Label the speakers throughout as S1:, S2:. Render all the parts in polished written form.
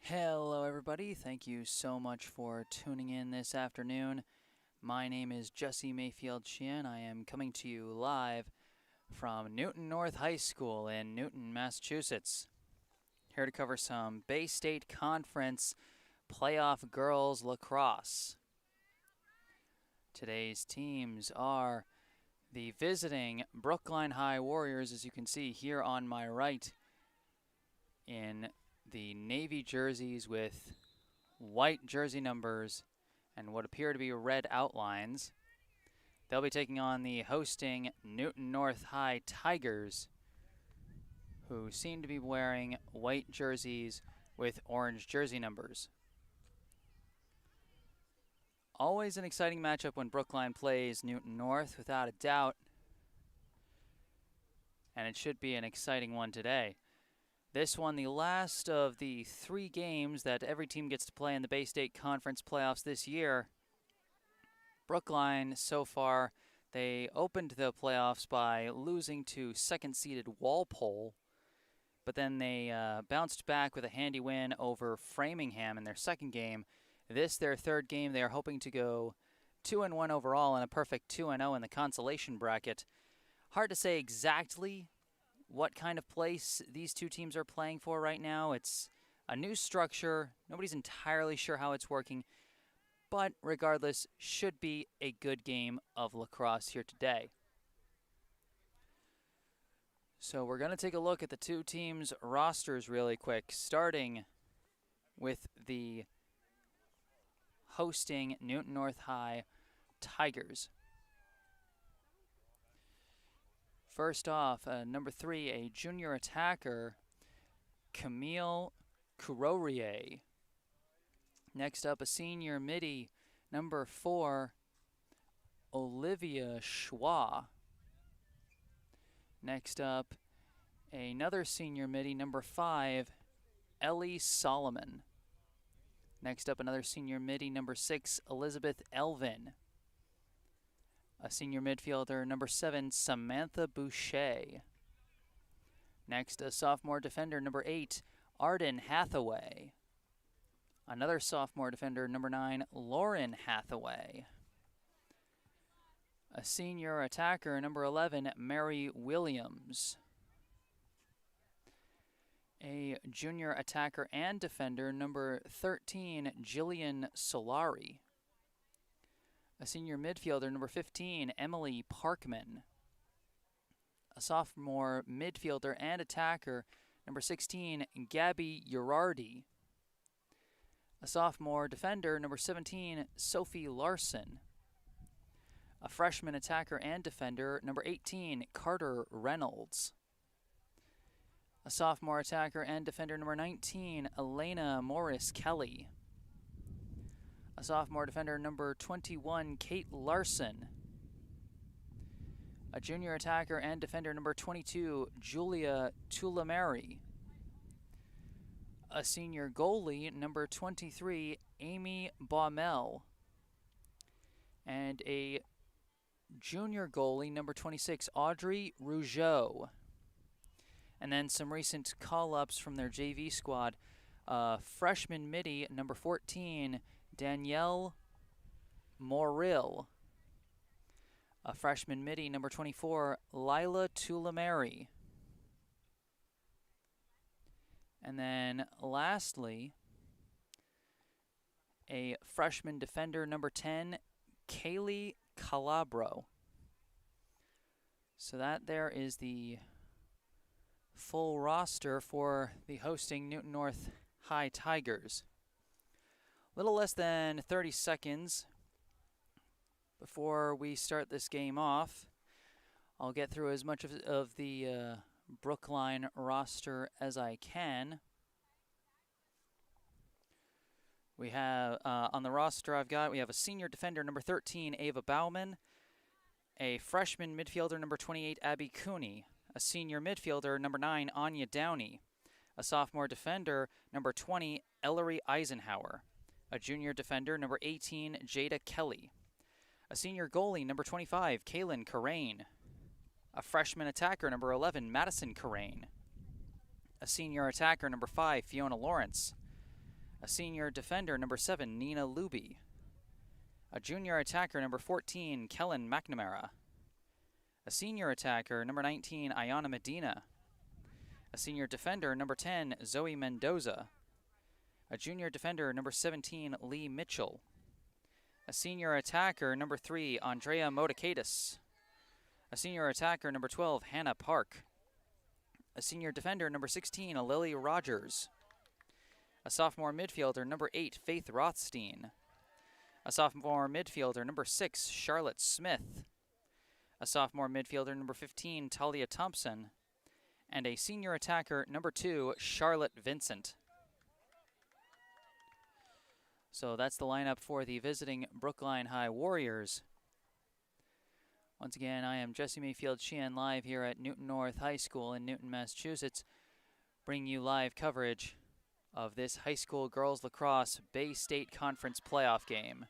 S1: Hello everybody, thank you so much for tuning in this afternoon. My name is Jesse Mayfield-Sheehan. I am coming to you live from Newton North High School in Newton, Massachusetts. Here to cover some Bay State Conference playoff girls lacrosse. Today's teams are the visiting Brookline High Warriors, as you can see here on my right, in the navy jerseys with white jersey numbers and what appear to be red outlines. They'll be taking on the hosting Newton North High Tigers, who seem to be wearing white jerseys with orange jersey numbers. Always an exciting matchup when Brookline plays Newton North, without a doubt, and it should be an exciting one today. This one, the last of the 3 games that every team gets to play in the Bay State Conference playoffs this year. Brookline, so far, they opened the playoffs by losing to second-seeded Walpole, but then they bounced back with a handy win over Framingham in their second game. This, their third game, they are hoping to go 2-1 overall and a perfect 2-0 in the consolation bracket. Hard to say exactly what kind of place these two teams are playing for right now. It's a new structure. Nobody's entirely sure how it's working, but regardless, should be a good game of lacrosse here today. So we're going to take a look at the two teams' rosters really quick, starting with the hosting Newton North High Tigers. First off, number 3, a junior attacker, Camille Courorier. Next up, a senior midi, number 4, Olivia Schwa. Next up, another senior midi, number 5, Ellie Solomon. Next up, another senior midi, number 6, Elizabeth Elvin. A senior midfielder, number 7, Samantha Boucher. Next, a sophomore defender, number 8, Arden Hathaway. Another sophomore defender, number 9, Lauren Hathaway. A senior attacker, number 11, Mary Williams. A junior attacker and defender, number 13, Jillian Solari. A senior midfielder, number 15, Emily Parkman. A sophomore midfielder and attacker, number 16, Gabby Urardi. A sophomore defender, number 17, Sophie Larson. A freshman attacker and defender, number 18, Carter Reynolds. A sophomore attacker and defender, number 19, Elena Morris Kelly. A sophomore defender, number 21, Kate Larson. A junior attacker and defender, number 22, Julia Tulamari. A senior goalie, number 23, Amy Baumel. And a junior goalie, number 26, Audrey Rougeau. And then some recent call-ups from their JV squad. Freshman midi, number 14, Danielle Morrill. A freshman midi, number 24, Lila Tulamari. And then lastly, a freshman defender, number 10, Kaylee Calabro. So that there is the full roster for the hosting Newton North High Tigers. Little less than 30 seconds before we start this game off. I'll get through as much of the Brookline roster as I can. We have, on the roster we have a senior defender, number 13, Ava Bauman. A freshman midfielder, number 28, Abby Cooney. A senior midfielder, number 9, Anya Downey. A sophomore defender, number 20, Ellery Eisenhower. A junior defender, number 18, Jada Kelly. A senior goalie, number 25, Kaylin Carrain. A freshman attacker, number 11, Madison Carrain. A senior attacker, number 5, Fiona Lawrence. A senior defender, number 7, Nina Luby. A junior attacker, number 14, Kellen McNamara. A senior attacker, number 19, Ayana Medina. A senior defender, number 10, Zoe Mendoza. A junior defender, number 17, Lee Mitchell. A senior attacker, number 3, Andrea Modikaitis. A senior attacker, number 12, Hannah Park. A senior defender, number 16, Lily Rogers. A sophomore midfielder, number 8, Faith Rothstein. A sophomore midfielder, number 6, Charlotte Smith. A sophomore midfielder, number 15, Talia Thompson. And a senior attacker, number 2, Charlotte Vincent. So that's the lineup for the visiting Brookline High Warriors. Once again, I am Jesse Mayfield-Sheehan live here at Newton North High School in Newton, Massachusetts, bringing you live coverage of this high school girls lacrosse Bay State Conference playoff game.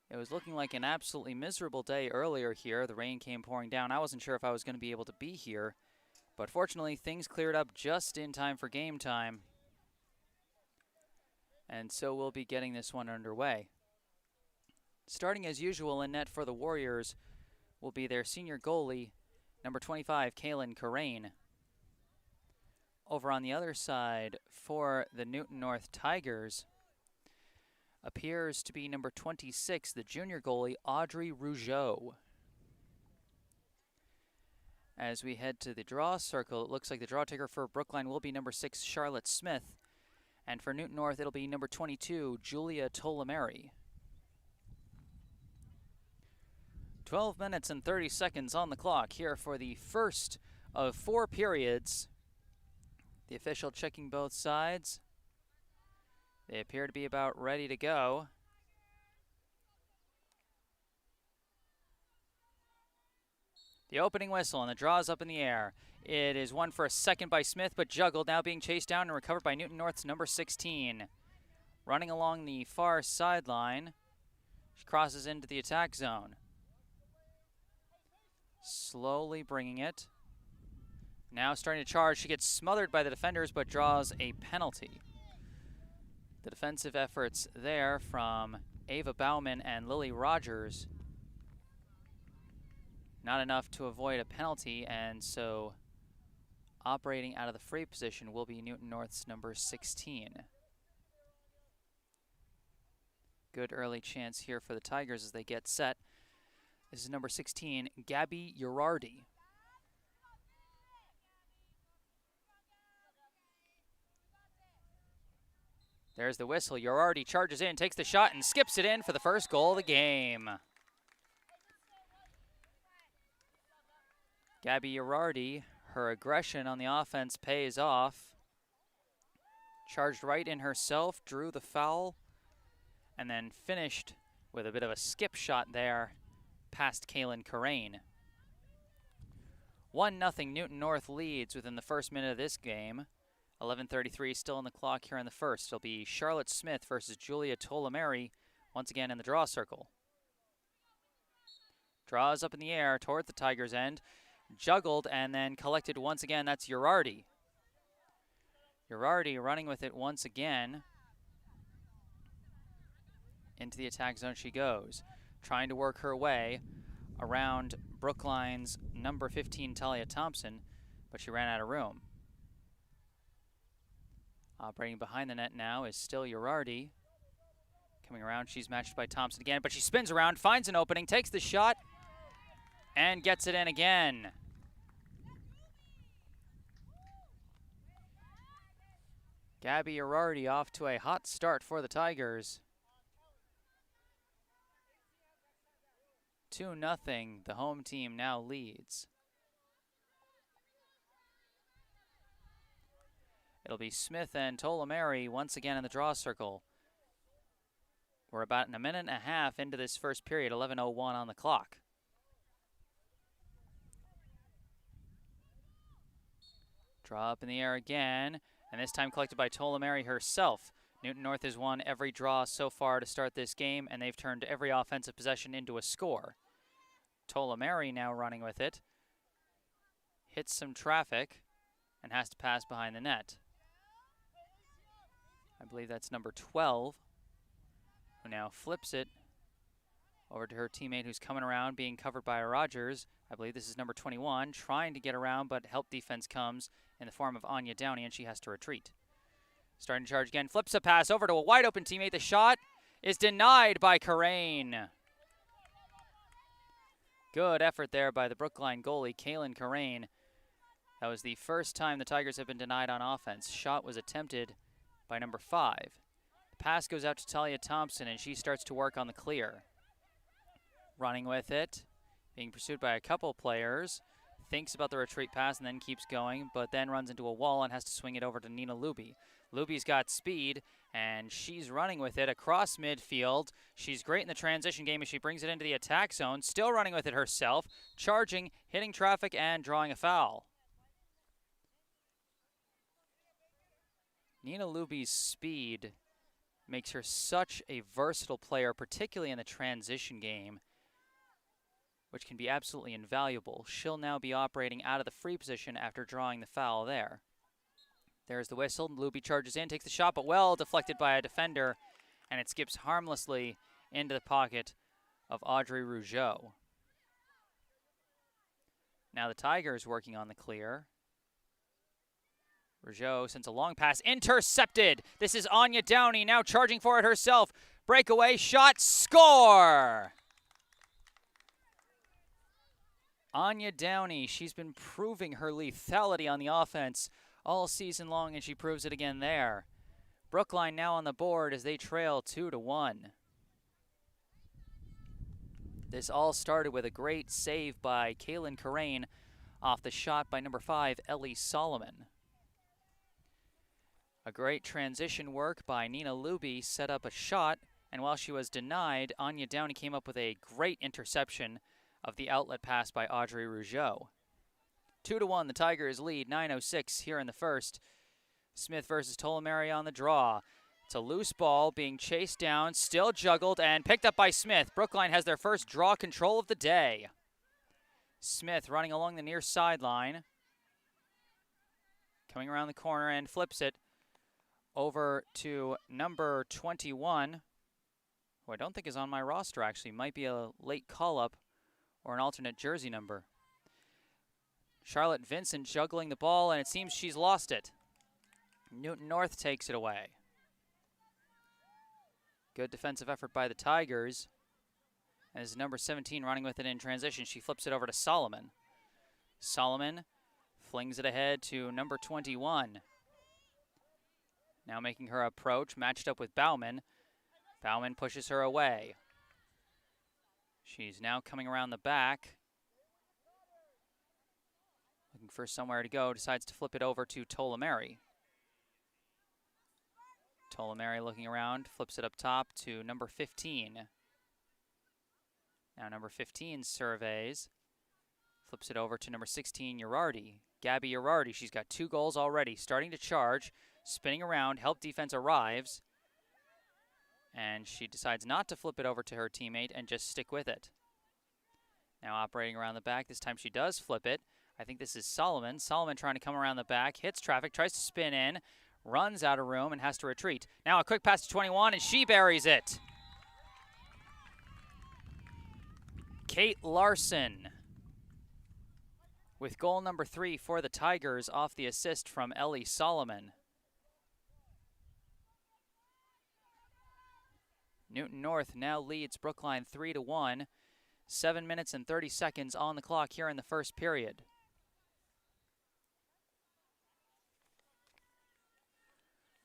S1: It was looking like an absolutely miserable day earlier here. The rain came pouring down. I wasn't sure if I was going to be able to be here, but fortunately things cleared up just in time for game time. And so we'll be getting this one underway. Starting as usual in net for the Warriors will be their senior goalie, number 25, Kaylin Corain. Over on the other side for the Newton North Tigers appears to be number 26, the junior goalie, Audrey Rougeau. As we head to the draw circle, it looks like the draw taker for Brookline will be number 6, Charlotte Smith. And for Newton North, it'll be number 22, Julia Tolameri. 12 minutes and 30 seconds on the clock here for the first of 4 periods. The official checking both sides. They appear to be about ready to go. The opening whistle, and the draw is up in the air. It is won for a second by Smith, but juggled, now being chased down and recovered by Newton North's number 16. Running along the far sideline. She crosses into the attack zone. Slowly bringing it. Now starting to charge. She gets smothered by the defenders, but draws a penalty. The defensive efforts there from Ava Bauman and Lily Rogers, not enough to avoid a penalty, and so operating out of the free position will be Newton North's number 16. Good early chance here for the Tigers as they get set. This is number 16, Gabby Urardi. There's the whistle. Urardi charges in, takes the shot, and skips it in for the first goal of the game. Gabby Urardi, her aggression on the offense pays off. Charged right in herself, drew the foul, and then finished with a bit of a skip shot there past Kaylin Corain. 1-0 Newton North leads within the first minute of this game. 11:33 still on the clock here in the first. It'll be Charlotte Smith versus Julia Tolameri once again in the draw circle. Draws up in the air toward the Tigers' end. Juggled and then collected once again. That's Urardi. Urardi running with it once again. Into the attack zone she goes. Trying to work her way around Brookline's number 15, Talia Thompson, but she ran out of room. Operating behind the net now is still Urardi. Coming around, she's matched by Thompson again, but she spins around, finds an opening, takes the shot, and gets it in again. Gabby Urardi off to a hot start for the Tigers. 2-0, the home team now leads. It'll be Smith and Tolameri once again in the draw circle. We're about a minute and a half into this first period, 11:01 on the clock. Draw up in the air again, and this time collected by Tolameri herself. Newton North has won every draw so far to start this game, and they've turned every offensive possession into a score. Tolameri now running with it. Hits some traffic. and has to pass behind the net. I believe that's number 12, who now flips it over to her teammate who's coming around, being covered by Rogers. I believe this is number 21, trying to get around, but help defense comes in the form of Anya Downey, and she has to retreat. Starting to charge again, flips a pass over to a wide open teammate. The shot is denied by Karain. Good effort there by the Brookline goalie, Kaylin Karain. That was the first time the Tigers have been denied on offense. Shot was attempted by number 5. The pass goes out to Talia Thompson, and she starts to work on the clear. Running with it, being pursued by a couple players. Thinks about the retreat pass and then keeps going, but then runs into a wall and has to swing it over to Nina Luby. Luby's got speed, and she's running with it across midfield. She's great in the transition game as she brings it into the attack zone, still running with it herself, charging, hitting traffic, and drawing a foul. Nina Luby's speed makes her such a versatile player, particularly in the transition game, which can be absolutely invaluable. She'll now be operating out of the free position after drawing the foul there. There's the whistle. Luby charges in, takes the shot, but well deflected by a defender, and it skips harmlessly into the pocket of Audrey Rougeau. Now the Tigers working on the clear. Rougeau sends a long pass, intercepted. This is Anya Downey now charging for it herself. Breakaway shot, score! Anya Downey, she's been proving her lethality on the offense all season long, and she proves it again there. Brookline now on the board as they trail 2-1. This all started with a great save by Kaylin Karain off the shot by number 5, Ellie Solomon. A great transition work by Nina Luby set up a shot, and while she was denied, Anya Downey came up with a great interception of the outlet pass by Audrey Rougeau. 2-1, the Tigers lead, 9:06 here in the first. Smith versus Tolemary on the draw. It's a loose ball being chased down, still juggled, and picked up by Smith. Brookline has their first draw control of the day. Smith running along the near sideline. Coming around the corner and flips it over to number 21, who I don't think is on my roster actually. Might be a late call-up or an alternate jersey number. Charlotte Vincent juggling the ball, and it seems she's lost it. Newton North takes it away. Good defensive effort by the Tigers. As number 17 running with it in transition, she flips it over to Solomon. Solomon flings it ahead to number 21. Now making her approach, matched up with Bauman. Bauman pushes her away. She's now coming around the back. Looking for somewhere to go, decides to flip it over to Tolemary. Tolemary looking around, flips it up top to number 15. Now number 15 surveys, flips it over to number 16, Urardi. Gabby Urardi, she's got 2 goals already, starting to charge, spinning around, help defense arrives. And she decides not to flip it over to her teammate and just stick with it. Now operating around the back. This time she does flip it. I think this is Solomon. Solomon trying to come around the back, hits traffic, tries to spin in, runs out of room and has to retreat. Now a quick pass to 21 and she buries it. Kate Larson with goal number 3 for the Tigers off the assist from Ellie Solomon. Newton North now leads Brookline 3-1. 7 minutes and 30 seconds on the clock here in the first period.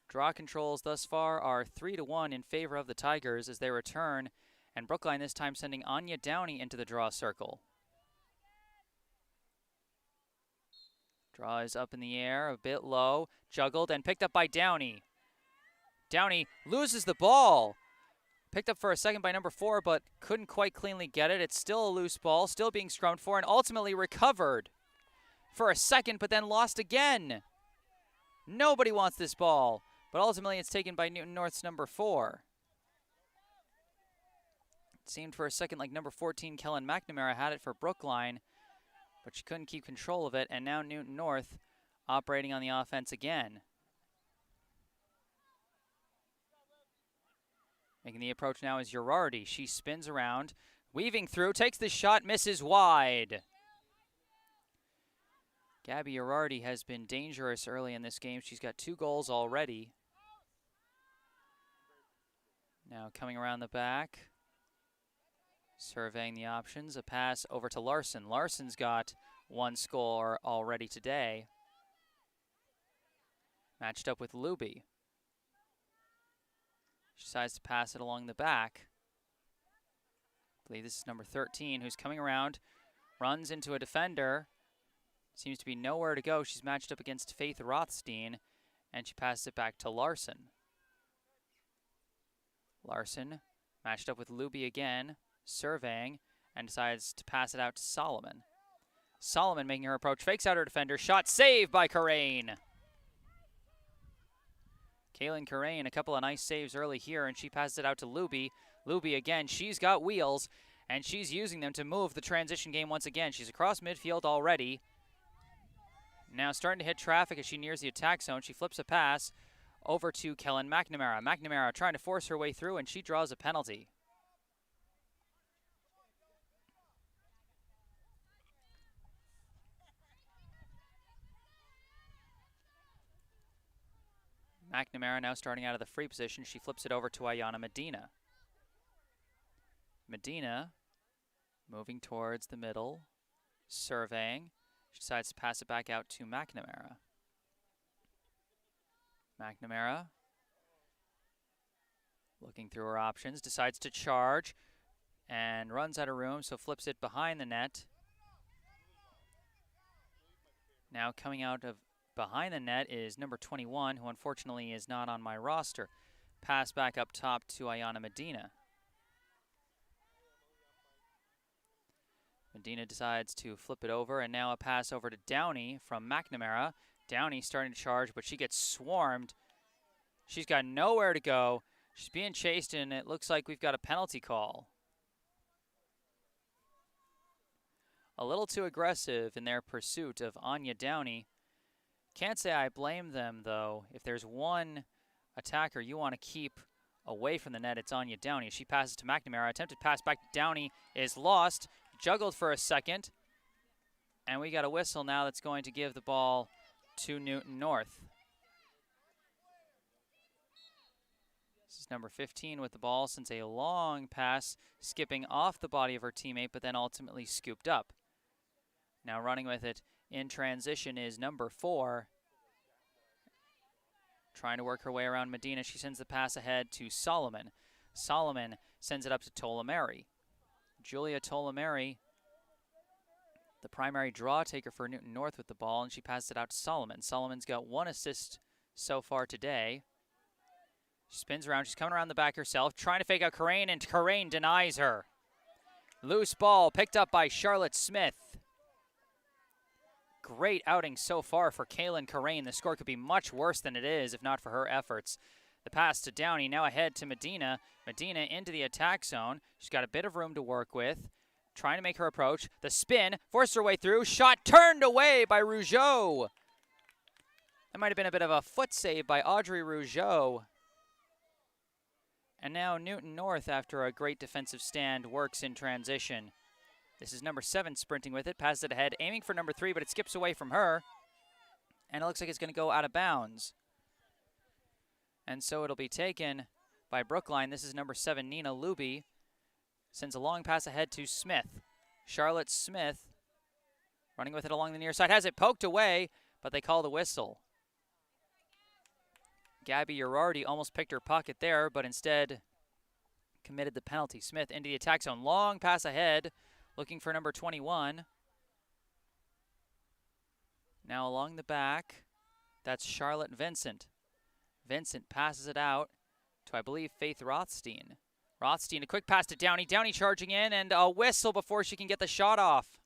S1: Draw controls thus far are 3-1 in favor of the Tigers as they return, and Brookline this time sending Anya Downey into the draw circle. Draw is up in the air, a bit low, juggled and picked up by Downey. Downey loses the ball. Picked up for a second by number 4, but couldn't quite cleanly get it. It's still a loose ball, still being scrummed for, and ultimately recovered for a second, but then lost again. Nobody wants this ball, but ultimately it's taken by Newton North's number 4. It seemed for a second like number 14, Kellen McNamara, had it for Brookline, but she couldn't keep control of it, and now Newton North operating on the offense again. Making the approach now is Girardi. She spins around, weaving through, takes the shot, misses wide. Gabby Girardi has been dangerous early in this game. She's got 2 goals already. Now coming around the back, surveying the options, a pass over to Larson. Larson's got 1 score already today. Matched up with Luby. She decides to pass it along the back. I believe this is number 13, who's coming around, runs into a defender. Seems to be nowhere to go. She's matched up against Faith Rothstein, and she passes it back to Larson. Larson matched up with Luby again, surveying, and decides to pass it out to Solomon. Solomon making her approach, fakes out her defender, shot saved by Karain. Kaylin Karain, a couple of nice saves early here, and she passes it out to Luby. Luby again, she's got wheels, and she's using them to move the transition game once again. She's across midfield already. Now starting to hit traffic as she nears the attack zone. She flips a pass over to Kellen McNamara. McNamara trying to force her way through, and she draws a penalty. McNamara now starting out of the free position. She flips it over to Ayana Medina. Medina moving towards the middle, surveying. She decides to pass it back out to McNamara. McNamara, looking through her options, decides to charge and runs out of room, so flips it behind the net. Now coming out of behind the net is number 21, who unfortunately is not on my roster. Pass back up top to Ayana Medina. Medina decides to flip it over, and now a pass over to Downey from McNamara. Downey starting to charge, but she gets swarmed. She's got nowhere to go. She's being chased, and it looks like we've got a penalty call. A little too aggressive in their pursuit of Anya Downey. Can't say I blame them, though. If there's one attacker you want to keep away from the net, it's Anya Downey. She passes to McNamara. Attempted pass back to Downey is lost. Juggled for a second. And we got a whistle now that's going to give the ball to Newton North. This is number 15 with the ball, since a long pass skipping off the body of her teammate, but then ultimately scooped up. Now running with it in transition is number 4. Trying to work her way around Medina. She sends the pass ahead to Solomon. Solomon sends it up to Tolameri. Julia Tolameri, the primary draw taker for Newton North with the ball, and she passes it out to Solomon. Solomon's got 1 assist so far today. She spins around. She's coming around the back herself, trying to fake out Karain, and Karain denies her. Loose ball picked up by Charlotte Smith. Great outing so far for Kaylin Karain. The score could be much worse than it is if not for her efforts. The pass to Downey, now ahead to Medina. Medina into the attack zone. She's got a bit of room to work with. Trying to make her approach. The spin, forced her way through. Shot turned away by Rougeau. That might have been a bit of a foot save by Audrey Rougeau. And now Newton North, after a great defensive stand, works in transition. This is number 7 sprinting with it. Passes it ahead, aiming for number 3, but it skips away from her. And it looks like it's going to go out of bounds. And so it'll be taken by Brookline. This is number 7, Nina Luby. Sends a long pass ahead to Smith. Charlotte Smith running with it along the near side. Has it poked away, but they call the whistle. Gabby Girardi almost picked her pocket there, but instead committed the penalty. Smith into the attack zone. Long pass ahead, looking for number 21. Now along the back, that's Charlotte Vincent. Vincent passes it out to, I believe, Faith Rothstein. Rothstein, a quick pass to Downey. Downey charging in, and a whistle before she can get the shot off.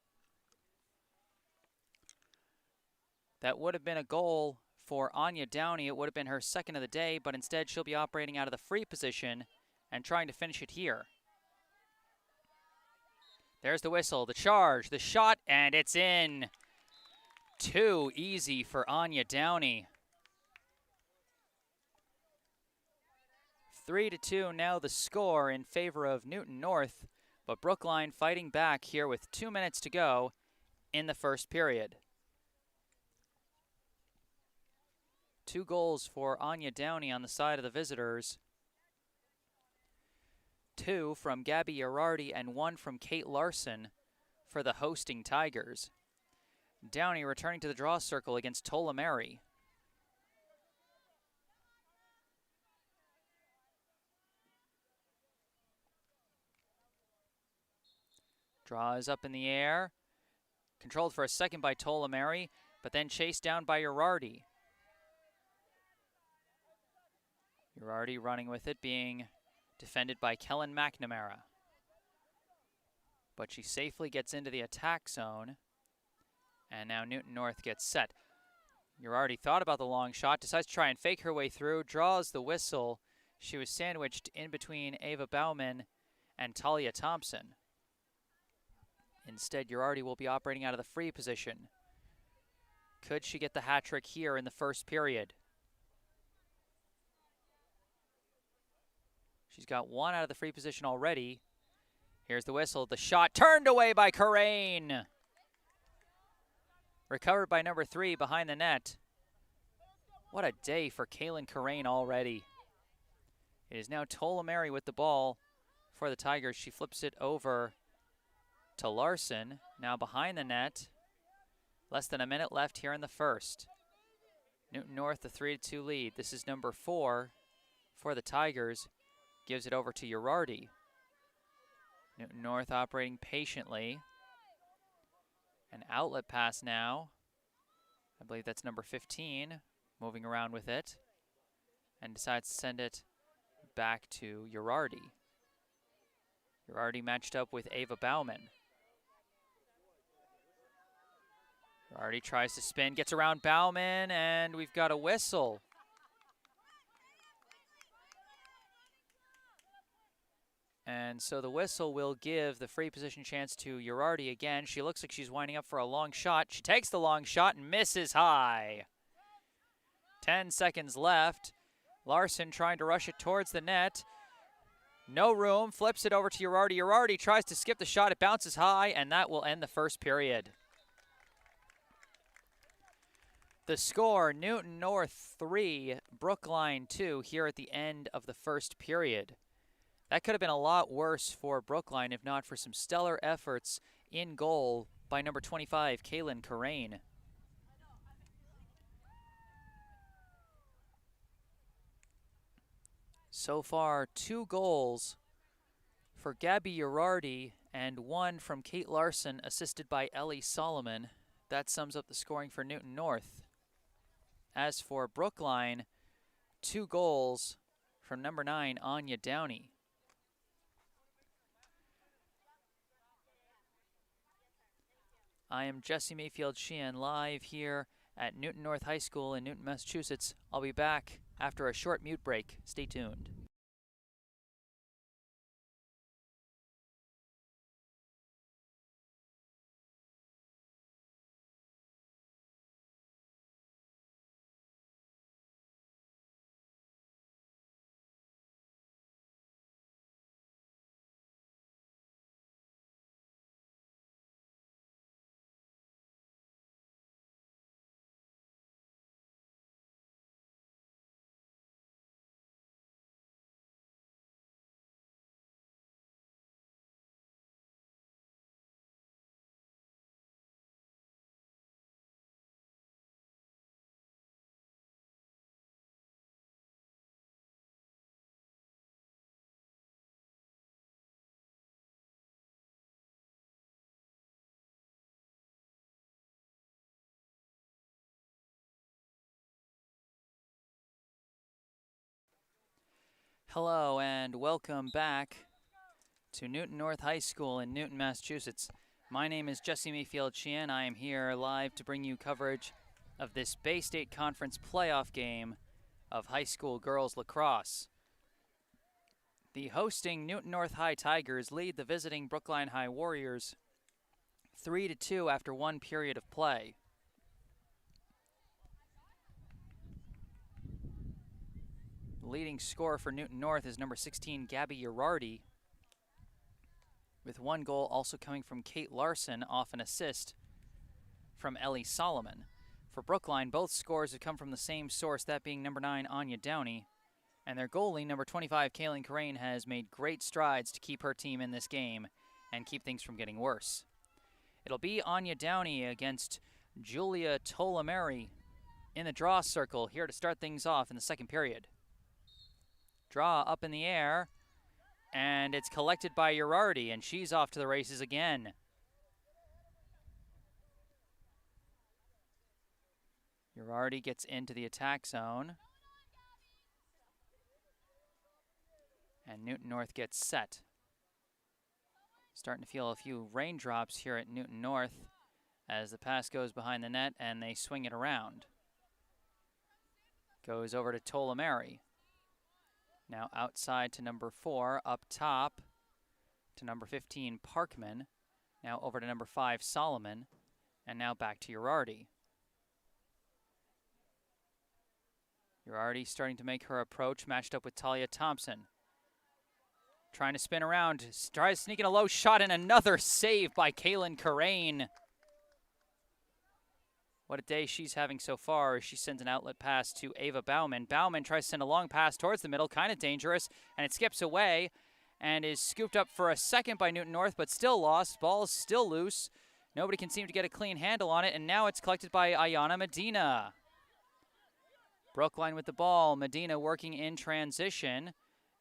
S1: That would have been a goal for Anya Downey. It would have been her second of the day, but instead she'll be operating out of the free position and trying to finish it here. There's the whistle, the charge, the shot, and it's in. Too easy for Anya Downey. 3-2 now the score in favor of Newton North, but Brookline fighting back here with 2 minutes to go in the first period. 2 goals for Anya Downey on the side of the visitors. 2 from Gabby Girardi and 1 from Kate Larson for the hosting Tigers. Downey returning to the draw circle against Tola-Mary. Draw is up in the air. Controlled for a second by Tola-Mary, but then chased down by Girardi. Girardi running with it, being defended by Kellen McNamara. But she safely gets into the attack zone. And now Newton North gets set. Girardi thought about the long shot, decides to try and fake her way through, draws the whistle. She was sandwiched in between Ava Bauman and Talia Thompson. Instead, Girardi will be operating out of the free position. Could she get the hat trick here in the first period? She's got 1 out of the free position already. Here's the whistle. The shot turned away by Karain. Recovered by number 3 behind the net. What a day for Kaylin Karain already. It is now Tola-Mary with the ball for the Tigers. She flips it over to Larson, now behind the net. Less than a minute left here in the first. Newton North, the 3-2 lead. This is number 4 for the Tigers. Gives it over to Girardi. Newton North operating patiently. An outlet pass now. I believe that's number 15, moving around with it. And decides to send it back to Girardi. Girardi matched up with Ava Bauman. Girardi tries to spin, gets around Bauman, and we've got a whistle. And so the whistle will give the free position chance to Girardi again. She looks like she's winding up for a long shot. She takes the long shot and misses high. 10 seconds left. Larson trying to rush it towards the net. No room, flips it over to Girardi. Girardi tries to skip the shot. It bounces high, and that will end the first period. The score, Newton North 3, Brookline 2 here at the end of the first period. That could have been a lot worse for Brookline if not for some stellar efforts in goal by number 25, Kaylin Karain. So far, 2 goals for Gabby Girardi and 1 from Kate Larson, assisted by Ellie Solomon. That sums up the scoring for Newton North. As for Brookline, 2 goals from number 9, Anya Downey. I am Jesse Mayfield-Sheehan, live here at Newton North High School in Newton, Massachusetts. I'll be back after a short mute break. Stay tuned. Hello and welcome back to Newton North High School in Newton, Massachusetts. My name is Jesse Mayfield-Sheehan. I am here live to bring you coverage of this Bay State Conference playoff game of high school girls lacrosse. The hosting Newton North High Tigers lead the visiting Brookline High Warriors 3-2 after 1 period of play. leading scorer for Newton North is number 16, Gabby Urardi, with 1 goal also coming from Kate Larson off an assist from Ellie Solomon. For Brookline, both scores have come from the same source, that being number 9, Anya Downey. And their goalie, number 25, Kaylin Corain, has made great strides to keep her team in this game and keep things from getting worse. It'll be Anya Downey against Julia Tolameri in the draw circle here to start things off in the second period. Draw up in the air, and it's collected by Urardi, and she's off to the races again. Urardi gets into the attack zone. And Newton North gets set. Starting to feel a few raindrops here at Newton North as the pass goes behind the net and they swing it around. Goes over to Tolameri. Now outside to number 4, up top to number 15, Parkman. Now over to number 5, Solomon. And now back to Urardi. Urardi starting to make her approach, matched up with Talia Thompson. Trying to spin around, tries sneaking a low shot, and another save by Kaylin Corain. What a day she's having so far as she sends an outlet pass to Ava Bauman. Bauman tries to send a long pass towards the middle, kind of dangerous, and it skips away and is scooped up for a second by Newton North, but still lost. Ball is still loose. Nobody can seem to get a clean handle on it, and now it's collected by Ayana Medina. Brookline with the ball. Medina working in transition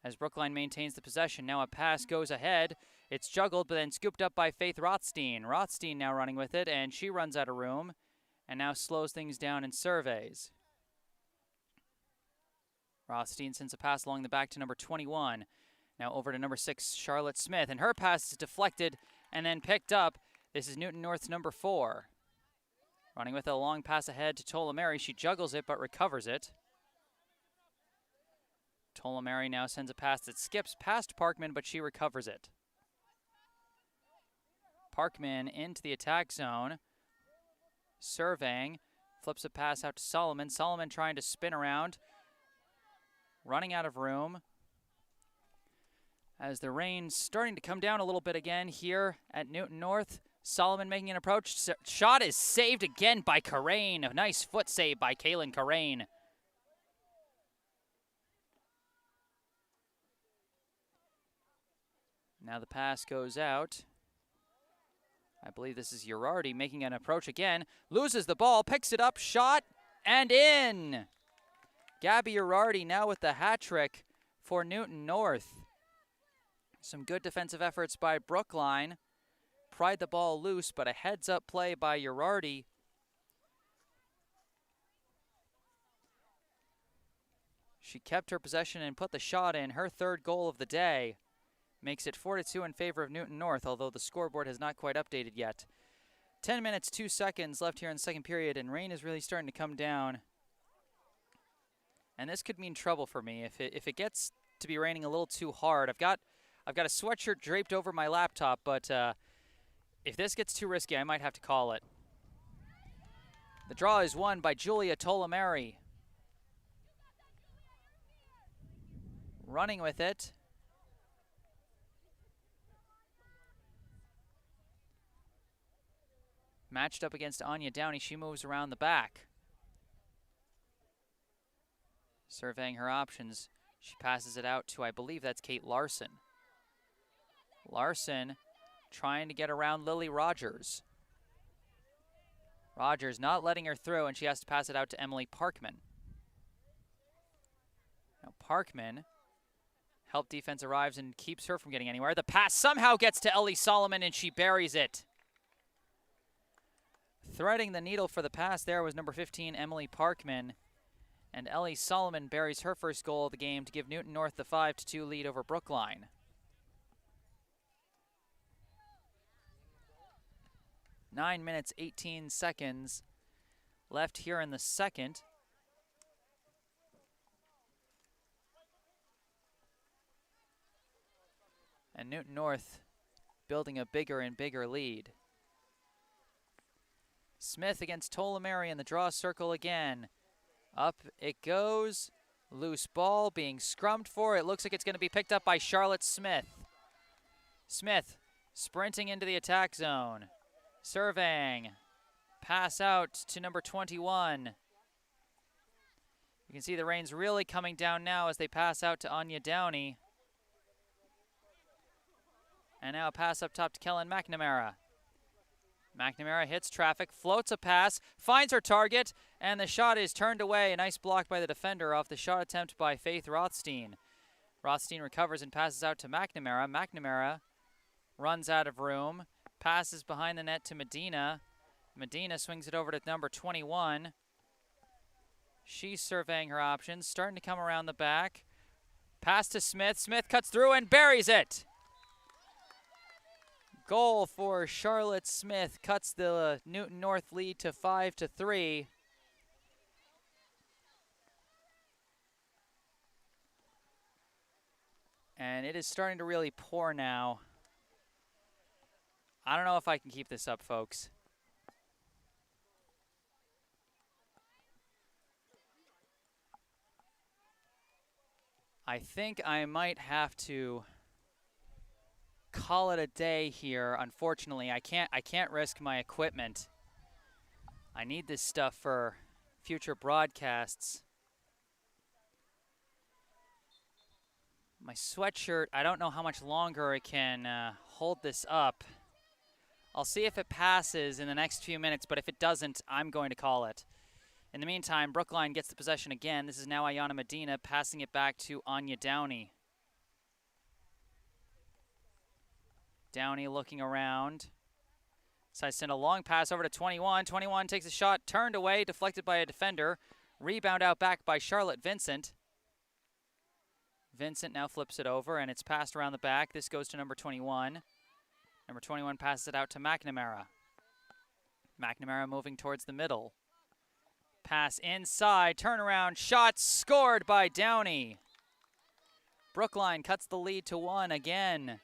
S1: as Brookline maintains the possession. Now a pass goes ahead. It's juggled, but then scooped up by Faith Rothstein. Rothstein now running with it, and she runs out of room and now slows things down and surveys. Rothstein sends a pass along the back to number 21. Now over to number 6, Charlotte Smith, and her pass is deflected and then picked up. This is Newton North's number 4. Running with a long pass ahead to Tolameri. She juggles it but recovers it. Tolameri now sends a pass that skips past Parkman, but she recovers it. Parkman into the attack zone. Surveying. Flips a pass out to Solomon. Solomon trying to spin around. Running out of room. As the rain's starting to come down a little bit again here at Newton North. Solomon making an approach. Shot is saved again by Corain. A nice foot save by Kaylin Corain. Now the pass goes out. I believe this is Urardi making an approach again. Loses the ball, picks it up, shot, and in! Gabby Urardi now with the hat trick for Newton North. Some good defensive efforts by Brookline. Pried the ball loose, but a heads-up play by Urardi. She kept her possession and put the shot in. Her third goal of the day makes it 4-2 in favor of Newton North, although the scoreboard has not quite updated yet. 10 minutes, 2 seconds left here in the second period, and rain is really starting to come down. And this could mean trouble for me if it gets to be raining a little too hard. I've got a sweatshirt draped over my laptop, but if this gets too risky, I might have to call it. The draw is won by Julia Tolameri. Running with it. Matched up against Anya Downey, she moves around the back. Surveying her options, she passes it out to, I believe that's Kate Larson. Larson trying to get around Lily Rogers. Rogers not letting her through, and she has to pass it out to Emily Parkman. Now Parkman, help defense arrives and keeps her from getting anywhere. The pass somehow gets to Ellie Solomon, and she buries it. Threading the needle for the pass there was number 15, Emily Parkman. And Ellie Solomon buries her first goal of the game to give Newton North the 5-2 lead over Brookline. Nine minutes, 18 seconds left here in the second. And Newton North building a bigger and bigger lead. Smith against Tolameri in the draw circle again. Up it goes, Loose ball being scrummed for. It looks like it's going to be picked up by Charlotte Smith. Smith sprinting into the attack zone. Surveying. Pass out to number 21. You can see the rain's really coming down now as they pass out to Anya Downey. And now a pass up top to Kellen McNamara. McNamara hits traffic, floats a pass, finds her target, and the shot is turned away. A nice block by the defender off the shot attempt by Faith Rothstein. Rothstein recovers and passes out to McNamara. McNamara runs out of room, passes behind the net to Medina. Medina swings it over to number 21. She's surveying her options, starting to come around the back. Pass to Smith. Smith cuts through and buries it. Goal for Charlotte Smith, cuts the Newton North lead to 5-3. And it is starting to really pour now. I don't know if I can keep this up, folks. I think I might have to call it a day here. Unfortunately, I can't risk my equipment. I need this stuff for future broadcasts. My sweatshirt, I don't know how much longer it can hold this up. I'll see if it passes in the next few minutes, but if it doesn't, I'm going to call it. In the meantime, Brookline gets the possession again. This is now Ayana Medina passing it back to Anya Downey. Downey looking around. Decides to send a long pass over to 21. 21 takes a shot, turned away, deflected by a defender. Rebound out back by Charlotte Vincent. Vincent now flips it over, and it's passed around the back. This goes to number 21. Number 21 passes it out to McNamara. McNamara moving towards the middle. Pass inside, turnaround, shot scored by Downey. Brookline cuts the lead to 1 again.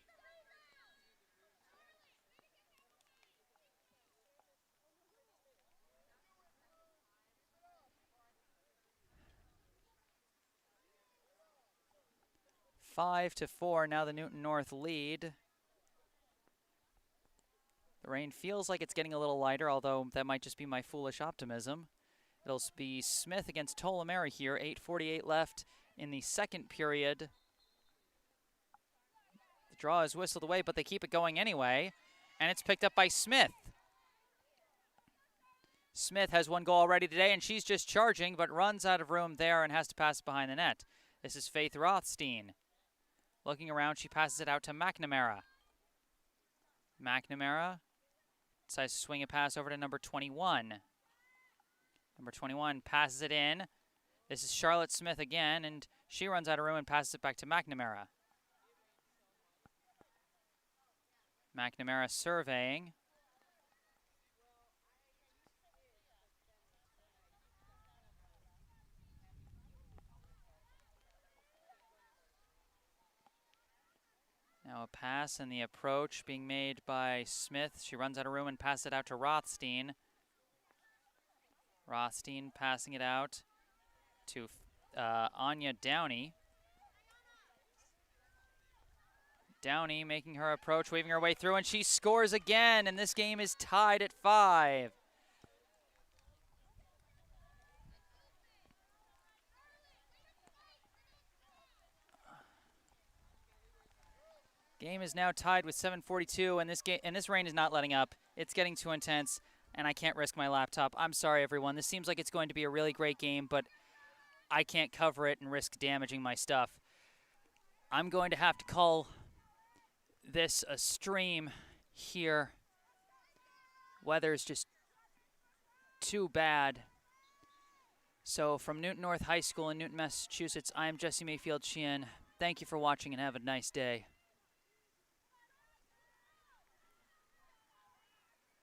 S1: Five to 4, now the Newton North lead. The rain feels like it's getting a little lighter, although that might just be my foolish optimism. It'll be Smith against Tolomeri here, 8:48 left in the second period. The draw is whistled away, but they keep it going anyway, and it's picked up by Smith. Smith has 1 goal already today, and she's just charging, but runs out of room there and has to pass behind the net. This is Faith Rothstein. Looking around, she passes it out to McNamara. McNamara decides to swing a pass over to number 21. Number 21 passes it in. This is Charlotte Smith again, and she runs out of room and passes it back to McNamara. McNamara surveying. Now a pass and the approach being made by Smith. She runs out of room and passes it out to Rothstein. Rothstein passing it out to Anya Downey. Downey making her approach, waving her way through, and she scores again, and this game is tied at 5. Game is now tied with 7:42, and this rain is not letting up. It's getting too intense, and I can't risk my laptop. I'm sorry, everyone. This seems like it's going to be a really great game, but I can't cover it and risk damaging my stuff. I'm going to have to call this a stream here. Weather's just too bad. So from Newton North High School in Newton, Massachusetts, I'm Jesse Mayfield-Sheehan. Thank you for watching and have a nice day.